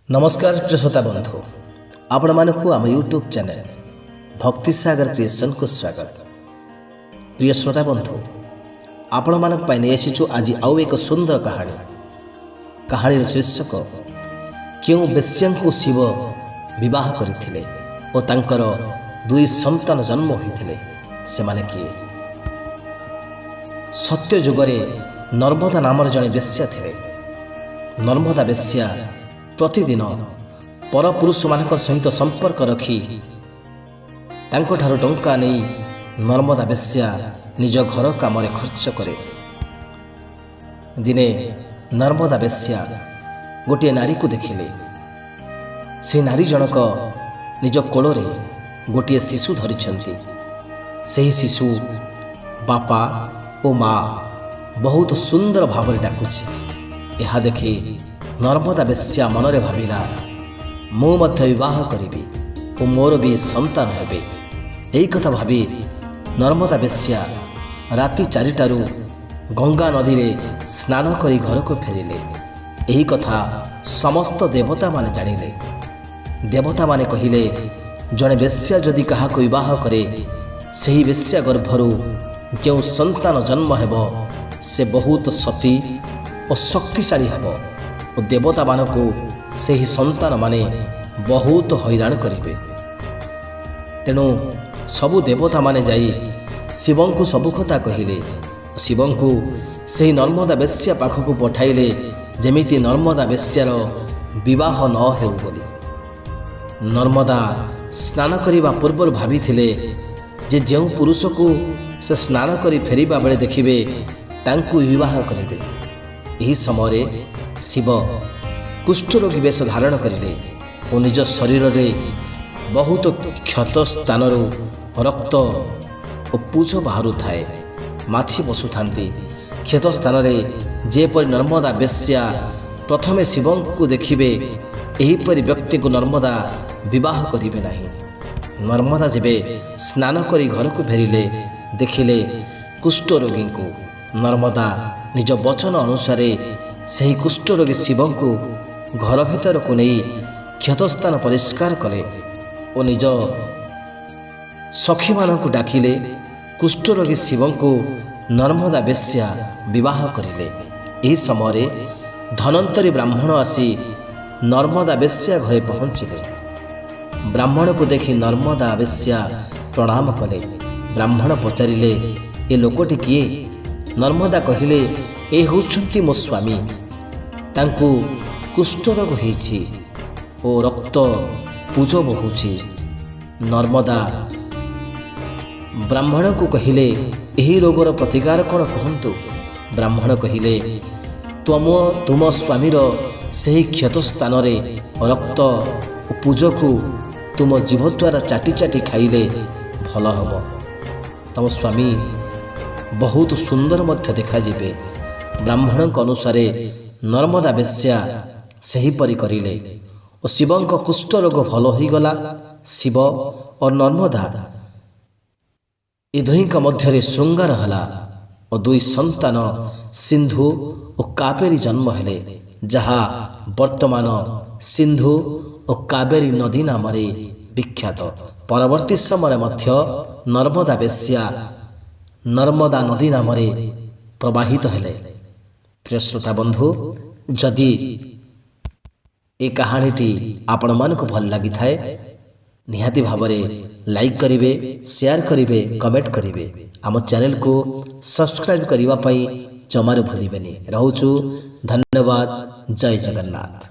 नमस्कार प्रिय श्रोता बंधु आपण मानक आम यूट्यूब चैनल भक्ति सागर क्रिएशन को स्वागत। प्रिय श्रोता बंधु आपण मानक आसीचु आज आउ एक सुंदर कहानी शीर्षक क्यों बेश्या को शिव विवाह करथिले और तांकर दुई संतान जन्म होइथिले से माने किए। सत्य जुगरे नर्मदा नामर जने बेश्या थिले। नर्मदा बेश्या प्रतिदिन परपुरुष मान सहित संपर्क रखी टंका नहीं नर्मदा बेश्या निज घर काम खर्च करे। दिने नर्मदा बेश्या गोटे नारी को देखिले। से नारी जनक निज कोଳରେ गोटे शिशु धरिछंती। सही शिशु बापा और माँ बहुत सुंदर भाव डाकुछि। यह देखि नर्मदा बेश्या मनरे भाविला मु मध्य विवाह करिबी और मोर भी संतान हेबे। एही कथा भावी नर्मदा बेश्या राति 4टारू गंगा नदी रे स्नान करी घर को फेरिले। एही कथा समस्त देवता माने जानिले। देवता माने कहिले जणे बेश्या जदि कहा को विवाह करे सही बेश्या गर्भरू जो संतान जन्म हेबो से बहुत सती और शक्तिशाली हेबो और देवता मान को सही संतान माने बहुत हैरान करेंगे। तेणु सबु देवता माने जाई शिवं को सबु कथा कहले। शिवं को सही नर्मदा बेश्या पाखक पठाइले जेमिति नर्मदा बेश्यार विवाह न हेउ बोली। नर्मदा स्नान करिबा पूर्व भाविथिले जे जेउ पुरुष को से स्नान करी फेरिबा बेले देखिबे तांकु विवाह करिबे। एही समय शिव कुष्ठरोगी वेश धारण करिले और निज शरीर रे बहुत क्षत स्थान रक्त और पूछ बाहर थाए। माछी बसु थांती क्षत स्थान रे जेपरि नर्मदा बेश्या प्रथमे शिव को देखिबे एहीपरि व्यक्ति को नर्मदा विवाह करिबे नाही। नर्मदा जेबे स्नान करी घर को फेरिले देखिले कुष्ठरोगी को। नर्मदा निज वचन अनुसार सही कुष्ठरोगी शिव को घर भीतर को नहीं क्षतस्थान परिष्कार कले और निज सखी मान को डाकिले। कुष्ठरोगी शिव को नर्मदा बेश्या विवाह करिले। यही समय धनंतरी ब्राह्मण आसी नर्मदा बेश्या घरे पहुँचिले। ब्राह्मण को देखि नर्मदा बेश्या प्रणाम कले। ब्राह्मण पचारिले ए लोकटी किए? नर्मदा कहिले ए होउछंती मो स्वामी। तांकु कुष्ठरोग होइछि ओ रक्त पूज बहुछि। नर्मदा ब्राह्मण को कहिले एही रोगर प्रतिकार कौन कहंतु? ब्राह्मण कहिले तुम स्वामीर सही क्षत स्थान रे रक्त और पूज को तुम जीव द्वारा चाटी चाटी खाइले भल हब। तुम स्वामी बहुत सुंदर मध्य देखा जिबे। ब्राह्मण अनुसार नर्मदा बेश्या सही परी करिले और शिवं कुष्ठ रोग भल हो गला। शिव और नर्मदा ए दुही मध्य श्रृंगार हला और दुई संतान सिंधु और कावेरी जन्म हेले जहा वर्तमान सिंधु और कावेरी नदी नाम विख्यात। परवर्ती समय मध्य नर्मदा बेश्या नर्मदा नदी नाम प्रवाहित हेले। प्रिय श्रोता बंधु जदि ए कहानीटी आपण मानक भल लगी थाए निहाती भावरे लाइक करिवे, शेयर करिवे, कमेंट करिवे। आम चैनल को सब्सक्राइब करिवा पई जमार भूलिबेनी। रहूछु धन्यवाद। जय जगन्नाथ।